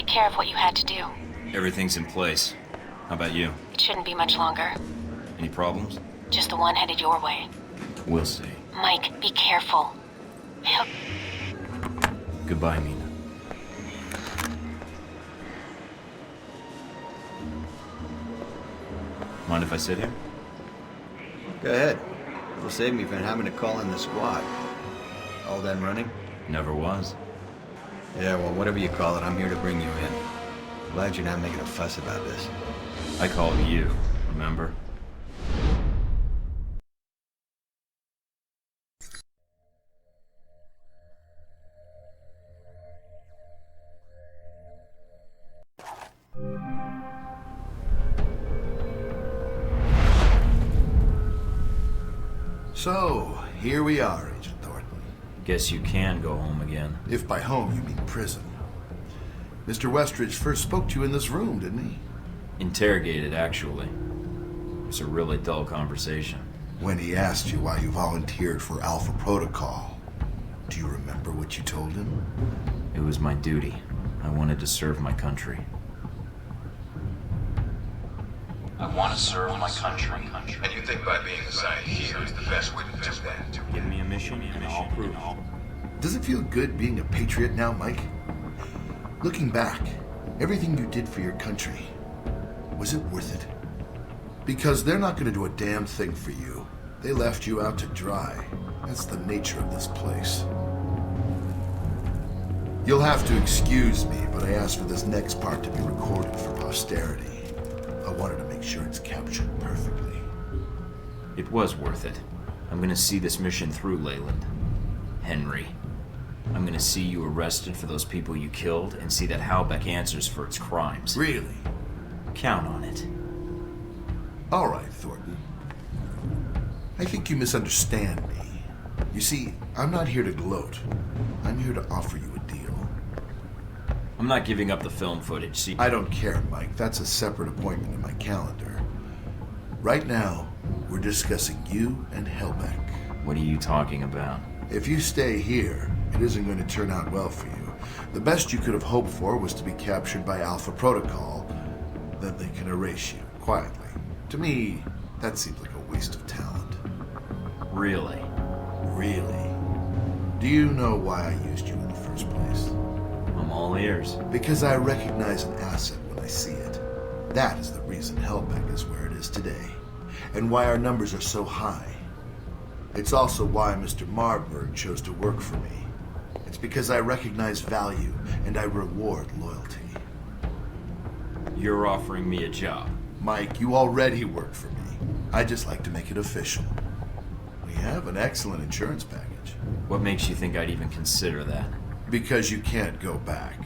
care of what you had to do. Everything's in place. How about you? It shouldn't be much longer. Any problems? Just the one headed your way. We'll see. Mike, be careful. Goodbye, Mina. Mind if I sit here? Go ahead. It'll save me from having to call in the squad. All done running? Never was. Yeah, well, whatever you call it, I'm here to bring you in. Glad you're not making a fuss about this. I called you, remember? So, here we are, Agent Thornton. Guess you can go home again. If by home you mean prison. Mr. Westridge first spoke to you in this room, didn't he? Interrogated, actually. It was a really dull conversation. When he asked you why you volunteered for Альфа-протокол, do you remember what you told him? It was my duty. I wanted to serve my country. I want to serve my country. And you think by being assigned here is the best way to do that? Give me a mission, and I'll prove it. Does it feel good being a patriot now, Mike? Looking back, everything you did for your country, was it worth it? Because they're not going to do a damn thing for you. They left you out to dry. That's the nature of this place. You'll have to excuse me, but I asked for this next part to be recorded for posterity. I wanted to make sure it's captured perfectly. It was worth it. I'm gonna see this mission through, Leyland. Henry. I'm gonna see you arrested for those people you killed and see that Halbeck answers for its crimes. Really? Count on it. All right, Thornton. I think you misunderstand me. You see, I'm not here to gloat. I'm here to offer you a deal. I'm not giving up the film footage, see? I don't care, Mike. That's a separate appointment in my calendar. Right now, we're discussing you and Halbeck. What are you talking about? If you stay here, it isn't going to turn out well for you. The best you could have hoped for was to be captured by Альфа-протокол. Then they can erase you, quietly. To me, that seems like a waste of talent. Really? Really? Do you know why I used you in the first place? I'm all ears. Because I recognize an asset when I see it. That is the reason Halbeck is where it is today, and why our numbers are so high. It's also why Mr. Marburg chose to work for me. It's because I recognize value, and I reward loyalty. You're offering me a job. Mike, you already work for me. I just like to make it official. We have an excellent insurance package. What makes you think I'd even consider that? Because you can't go back.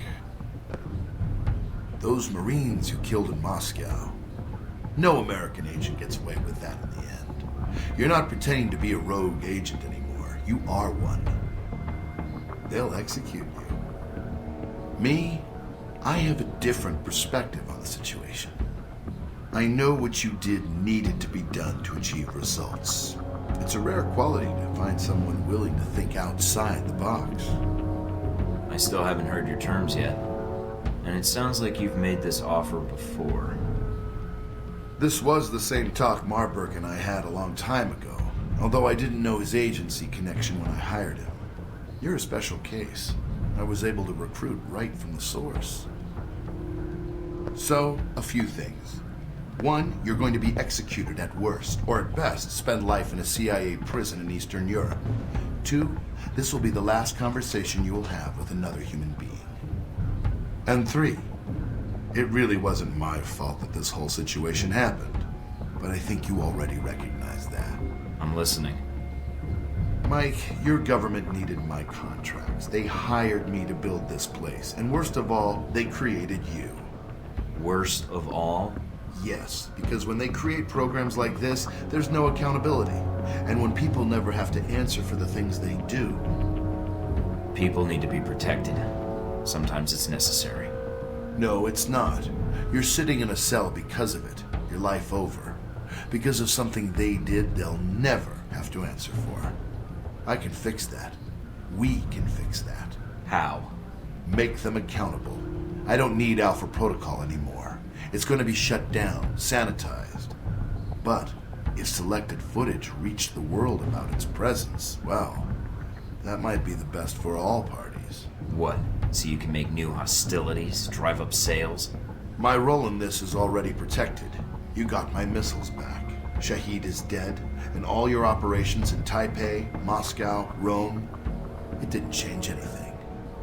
Those Marines you killed in Moscow. No American agent gets away with that in the end. You're not pretending to be a rogue agent anymore. You are one. They'll execute you. Me, I have a different perspective on the situation. I know what you did needed to be done to achieve results. It's a rare quality to find someone willing to think outside the box. I still haven't heard your terms yet. And it sounds like you've made this offer before. This was the same talk Marburg and I had a long time ago, although I didn't know his agency connection when I hired him. You're a special case. I was able to recruit right from the source. So, a few things. One, you're going to be executed at worst, or at best, spend life in a CIA prison in Eastern Europe. Two, this will be the last conversation you will have with another human being. And three, it really wasn't my fault that this whole situation happened, but I think you already recognize that. I'm listening. Mike, your government needed my contracts. They hired me to build this place, and worst of all, they created you. Worst of all? Yes, because when they create programs like this, there's no accountability. And when people never have to answer for the things they do. People need to be protected. Sometimes it's necessary. No, it's not. You're sitting in a cell because of it. Your life over. Because of something they did, they'll never have to answer for. I can fix that. We can fix that. How? Make them accountable. I don't need Альфа-протокол anymore. It's going to be shut down, sanitized. But if selected footage reached the world about its presence, well, that might be the best for all parties. What? So you can make new hostilities, drive up sales? My role in this is already protected. You got my missiles back. Shahid is dead, and all your operations in Taipei, Moscow, Rome, it didn't change anything.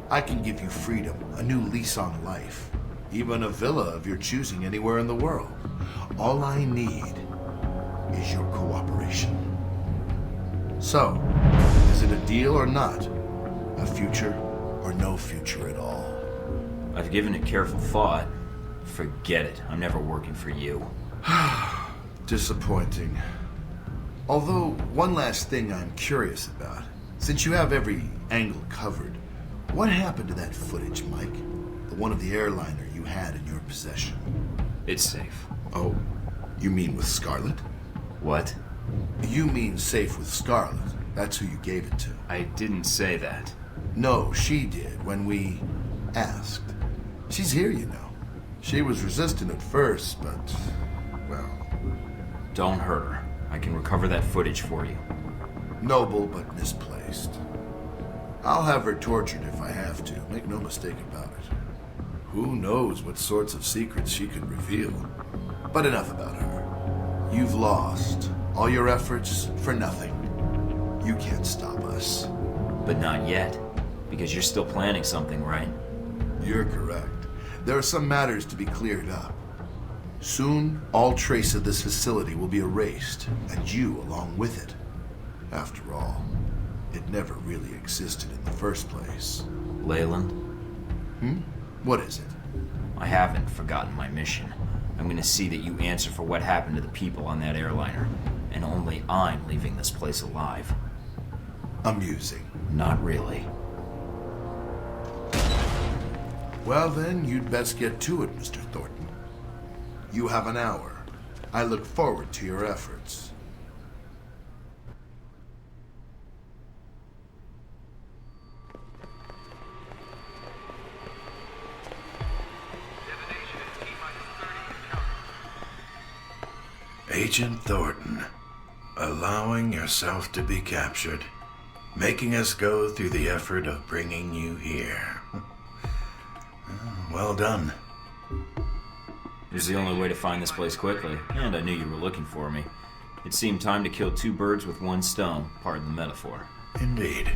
I can give you freedom, a new lease on life, even a villa of your choosing anywhere in the world. All I need is your cooperation. So, is it a deal or not? A future or no future at all? I've given it careful thought. Forget it. I'm never working for you. Disappointing. Although, one last thing I'm curious about. Since you have every angle covered, what happened to that footage, Mike? The one of the airliner you had in your possession? It's safe. Oh, you mean with Scarlet? What? You mean safe with Scarlet. That's who you gave it to. I didn't say that. No, she did when we asked. She's here, you know. She was resistant at first, but, well... Don't hurt her. I can recover that footage for you. Noble, but misplaced. I'll have her tortured if I have to. Make no mistake about it. Who knows what sorts of secrets she could reveal. But enough about her. You've lost. All your efforts for nothing. You can't stop us. But not yet. Because you're still planning something, right? You're correct. There are some matters to be cleared up. Soon, all trace of this facility will be erased, and you along with it. After all, it never really existed in the first place. Leyland? What is it? I haven't forgotten my mission. I'm gonna see that you answer for what happened to the people on that airliner. And only I'm leaving this place alive. Amusing. Not really. Well then, you'd best get to it, Mr. Thornton. You have an hour. I look forward to your efforts. Agent Thornton, allowing yourself to be captured, making us go through the effort of bringing you here. Well done. It was the only way to find this place quickly, and I knew you were looking for me. It seemed time to kill two birds with one stone, pardon the metaphor. Indeed.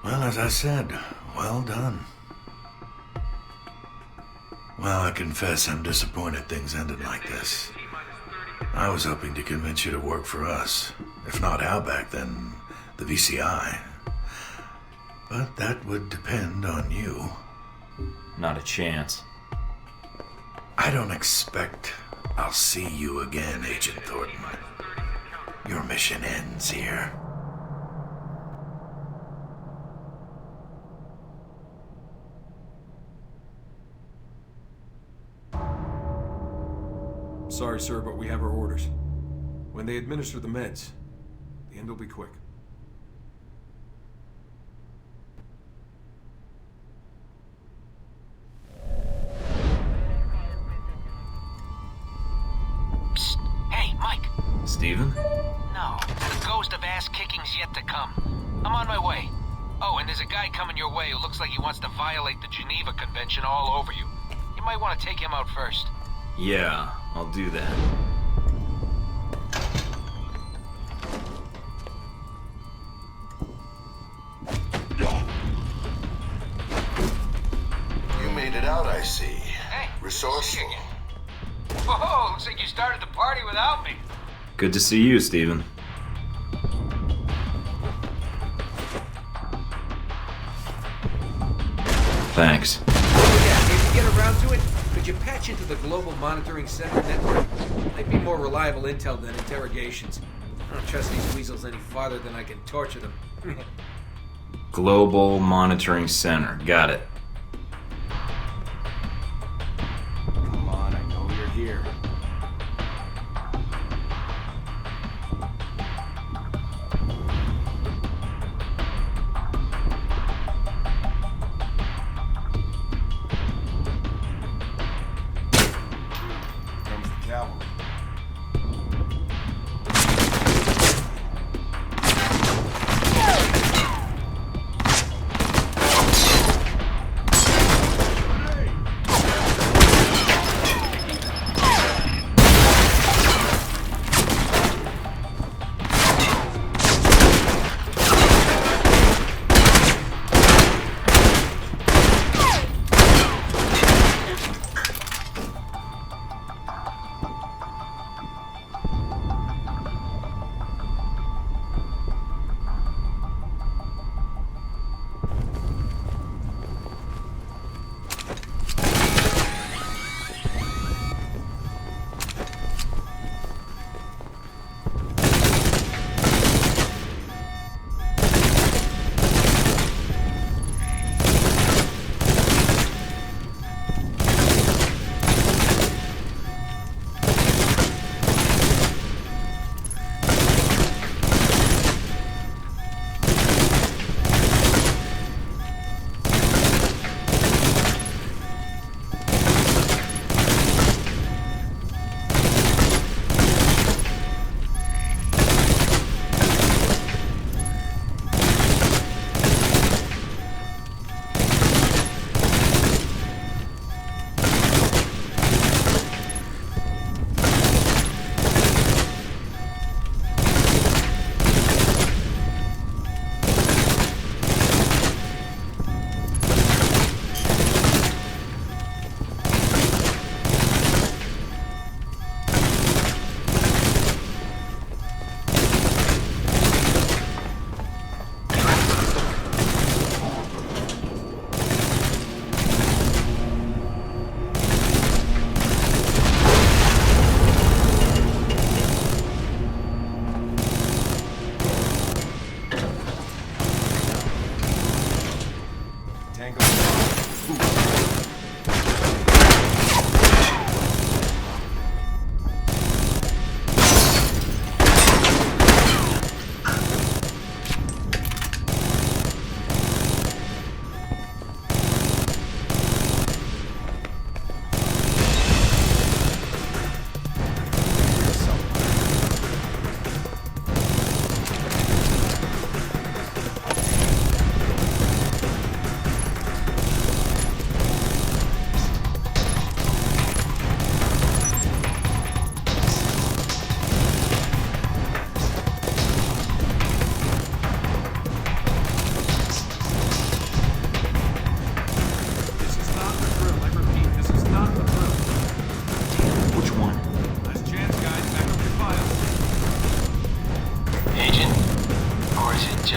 Well, as I said, well done. Well, I confess I'm disappointed things ended like this. I was hoping to convince you to work for us. If not Halbeck, then the VCI. But that would depend on you. Not a chance. I don't expect I'll see you again, Agent Thornton. Your mission ends here. Sorry, sir, but we have our orders. When they administer the meds, the end will be quick. Psst. Hey, Mike. Steven? No, the ghost of ass-kicking's yet to come. I'm on my way. Oh, and there's a guy coming your way who looks like he wants to violate the Geneva Convention all over you. You might want to take him out first. Yeah, I'll do that. You made it out, I see. Hey, Resourceful. see you again. Whoa, looks like you started the party without me. Good to see you, Steven. Thanks. Yeah, if you get around to it, could you patch into the Global Monitoring Center network? Might be more reliable intel than interrogations. I don't trust these weasels any farther than I can torture them. Global Monitoring Center. Got it. Come on, I know you're here.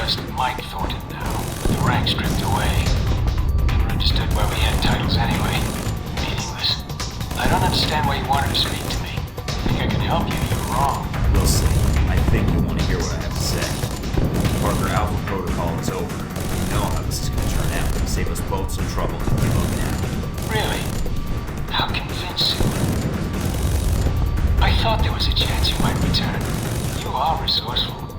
just Mike Thornton now, with the rank stripped away. Never understood why we had titles anyway. Meaningless. I don't understand why you wanted to speak to me. Think I can help you? You're wrong. We'll see. I think you want to hear what I have to say. Parker, Alpha-Protocol is over. You know how this is going to turn out. Save us both some trouble and give up now. Really? How convincing. I thought there was a chance you might return. You are resourceful.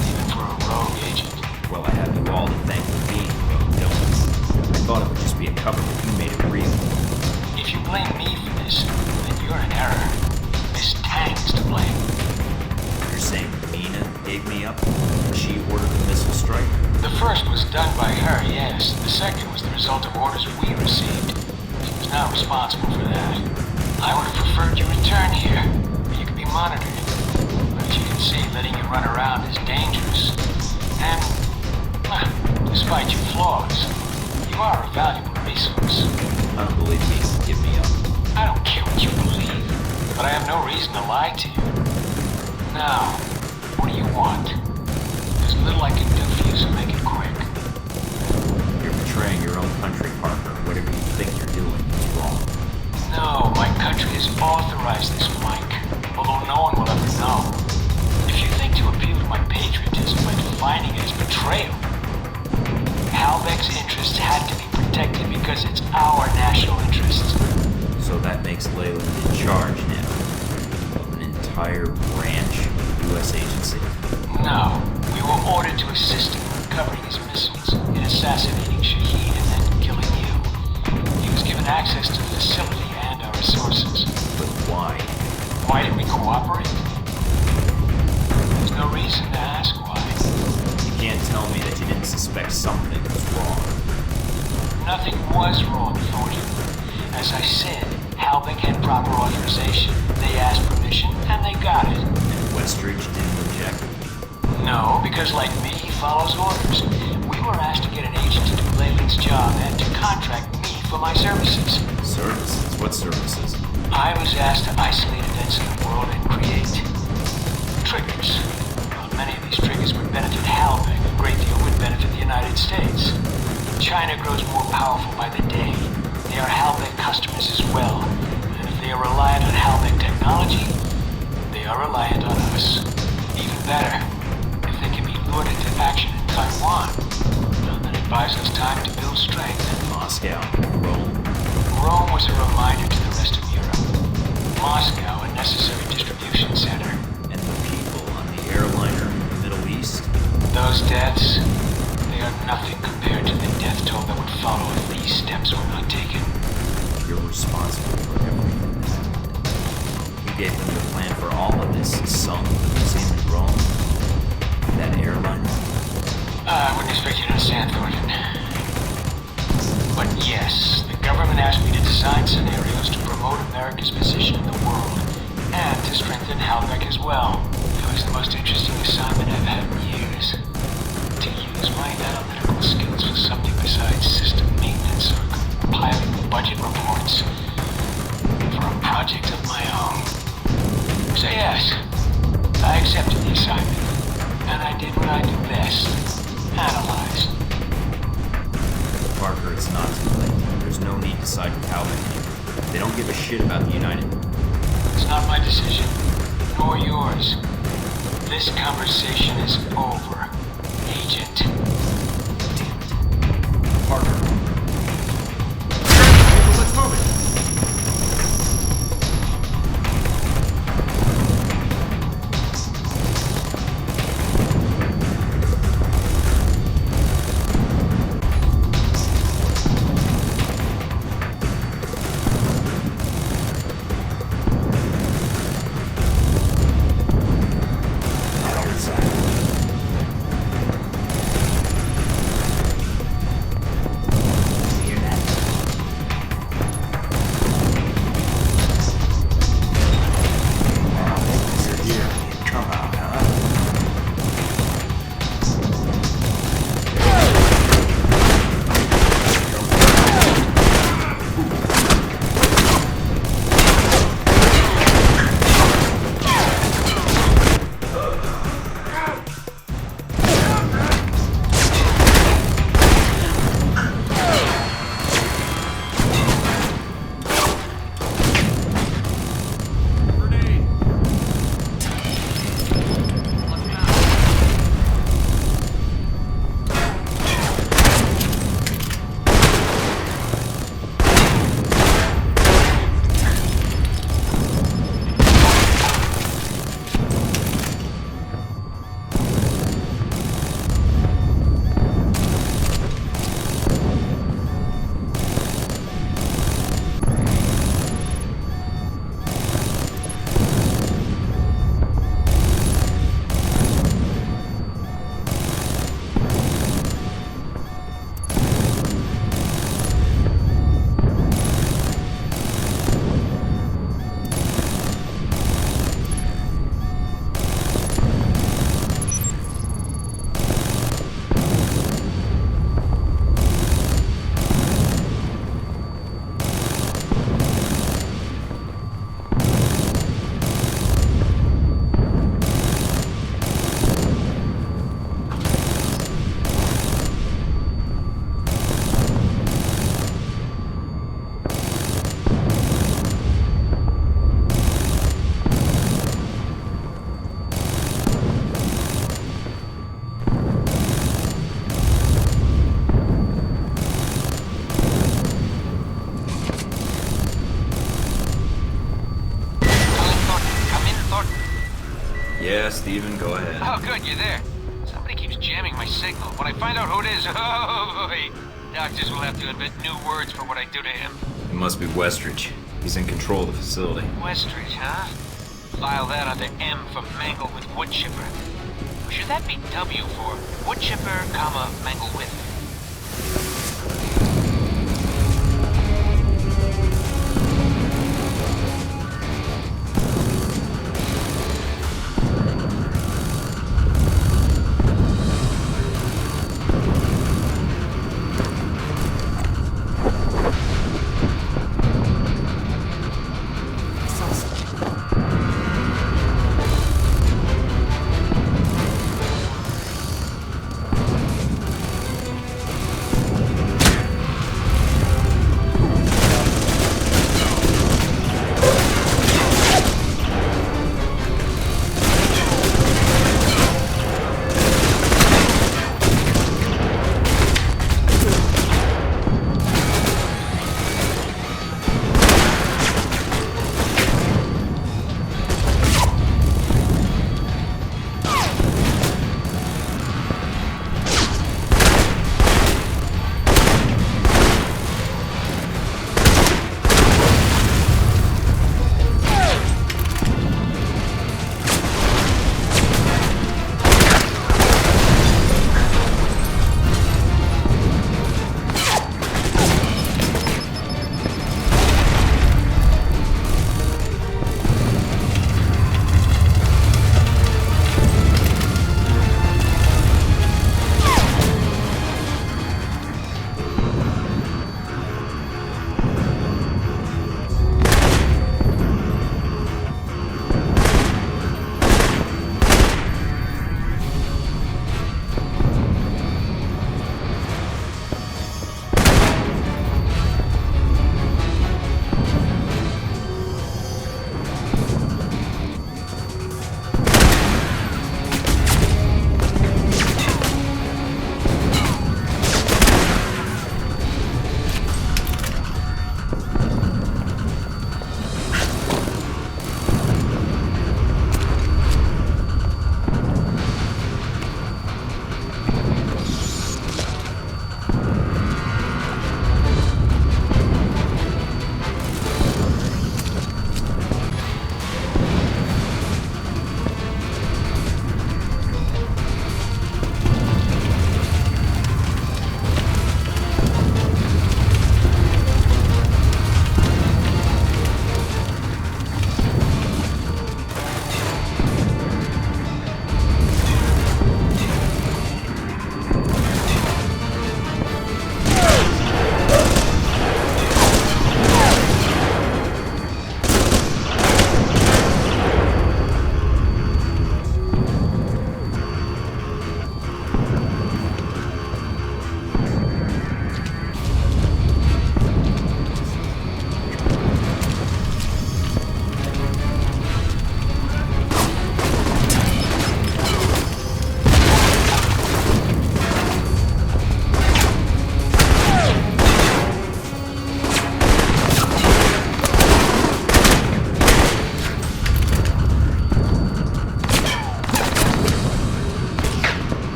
Even for a rogue agent. Well, I have you all to thank for being rogue villains. I thought it would just be a cover, but you made it real. If you blame me for this, then you're in error. Miss Tang's to blame. You're saying Mina gave me up? She ordered the missile strike? The first was done by her, yes. The second was the result of orders we received. She was not responsible for that. I would have preferred you return here, where you could be monitored. But you can see letting you run around is dangerous. And, despite your flaws, you are a valuable resource. I don't believe Mina will give me up. I don't care what you believe, but I have no reason to lie to you. Now, what do you want? There's little I can do for you, so make it quick. You're betraying your own country, Parker. Whatever you think you're doing is wrong. No, my country has authorized this, Mike, although no one will ever know. If you think to appeal to my patriotism by defining it as betrayal, Halbeck's interests had to be protected because it's our national interests. So that makes Leyland in charge now of an entire branch of the U.S. agency? No, we were ordered to assist him in recovering his missiles, in assassinating Shahid and then killing you. He was given access to the facility and our resources. But why? Why did we cooperate? There's no reason to ask why. You can't tell me that you didn't suspect something was wrong. Nothing was wrong, Thornton. As I said, Halbeck had proper authorization. They asked permission, and they got it. And Westridge didn't object? No, because like me, he follows orders. We were asked to get an agent to do Leyland's job and to contract me for my services. Services? What services? I was asked to isolate events in the world and create triggers. Well, many of these triggers would benefit Halbeck. A great deal would benefit the United States. China grows more powerful by the day. They are Halbeck customers as well. And if they are reliant on Halbeck technology, they are reliant on us. Even better, if they can be lured into action in Taiwan, well, then it buys us time to build strength. Moscow, Rome. Rome was a reminder to the rest of Europe. Moscow, a necessary distribution center. And the people on the airliner in the Middle East? Those deaths, they are nothing compared to the death toll that would follow if these steps were not taken. You're responsible for everything that happened. You gave them the plan for all of this. Some museum in Rome. That airliner. I wouldn't expect you to understand, Thornton. But yes, the government asked me to design scenarios to promote America's position in the world, and to strengthen Halbeck as well. It was the most interesting assignment I've had in years. To use my analytical skills for something besides system maintenance or compiling budget reports. For a project of my own. So yes, I accepted the assignment, and I did what I do best. Analyze. Parker, it's not too late. There's no need to side with Halbeck anymore. They don't give a shit about the United. It's not my decision, nor yours. This conversation is over, Agent. Parker. Let's move it. Steven, go ahead. Oh, good, you're there. Somebody keeps jamming my signal. When I find out who it is, oh boy. Doctors will have to invent new words for what I do to him. It must be Westridge. He's in control of the facility. Westridge, huh? File that under M for mangle with wood chipper. Or should that be W for wood chipper, comma, mangle with?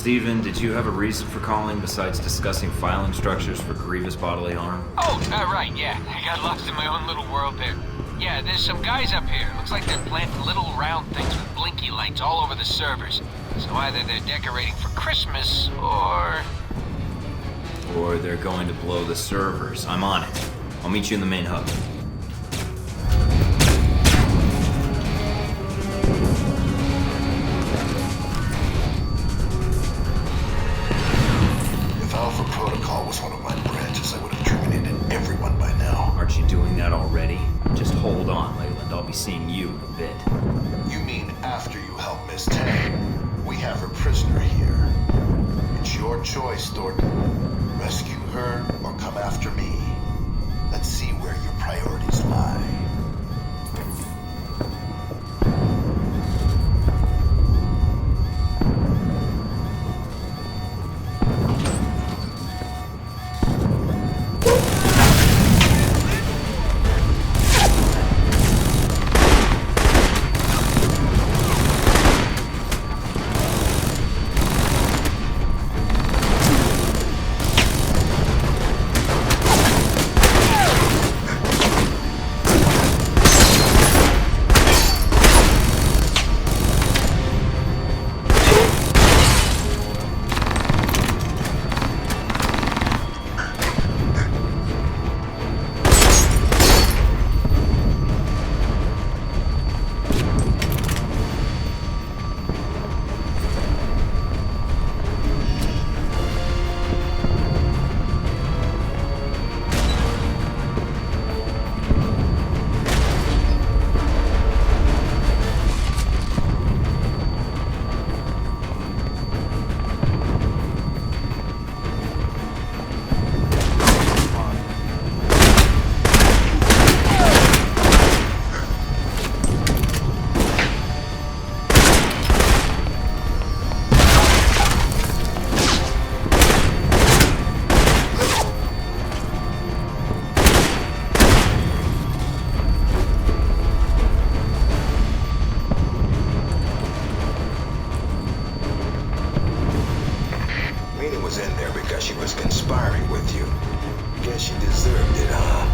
Stephen, did you have a reason for calling besides discussing filing structures for grievous bodily harm? Oh, right, yeah. I got lost in my own little world there. Yeah, there's some guys up here. Looks like they're planting little round things with blinky lights all over the servers. So either they're decorating for Christmas, or they're going to blow the servers. I'm on it. I'll meet you in the main hub. If Альфа-протокol was one of my branches, I would have terminated everyone by now. Aren't you doing that already? Just hold on, Leyland. I'll be seeing you in a bit. You mean after you help Miss Tang? We have her prisoner here. It's your choice, Thornton. Rescue her or come after me. Let's see where your priorities lie. She was conspiring with you. Guess she deserved it, huh?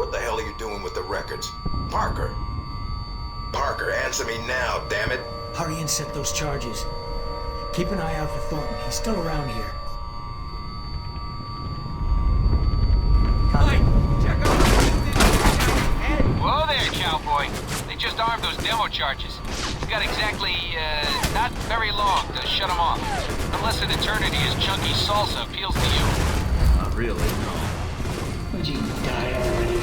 what the hell are you doing with the records? Parker! Parker, answer me now, damn it! Hurry and set those charges. Keep an eye out for Thornton. He's still around here. Whoa there, cowboy. They just armed those demo charges. We've got exactly, not very long to shut them off. Unless an eternity as chunky salsa appeals to you. Not really, no. Would you die already?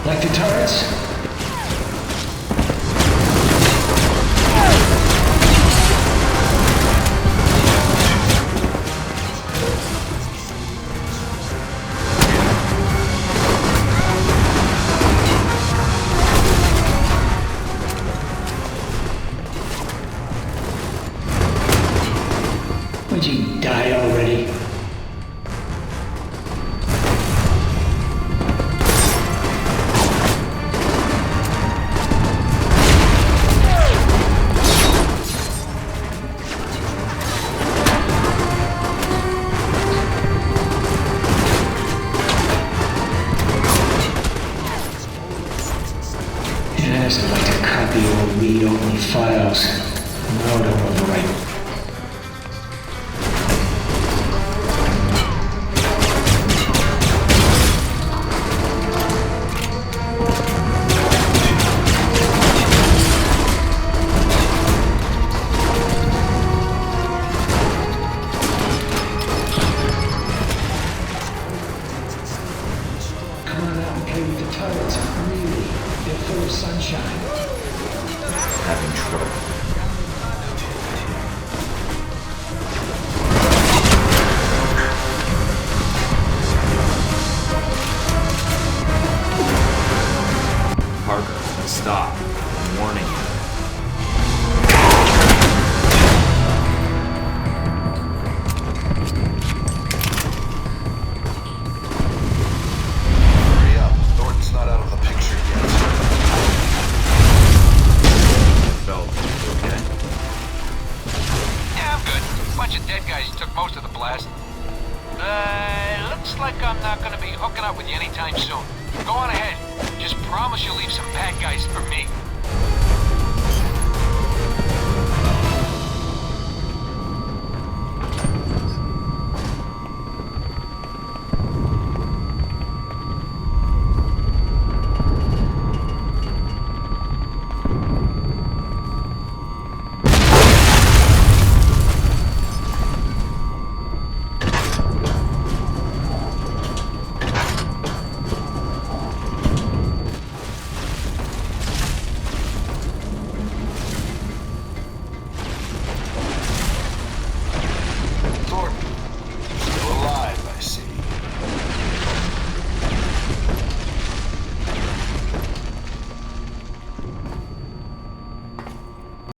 Like the turrets? Would you die already? Yes, I'd like to copy old read-only files. No, don't overwrite. Come on out and play with the turrets. Really, they're full of sunshine. Having trouble. Parker, stop. I'm warning you.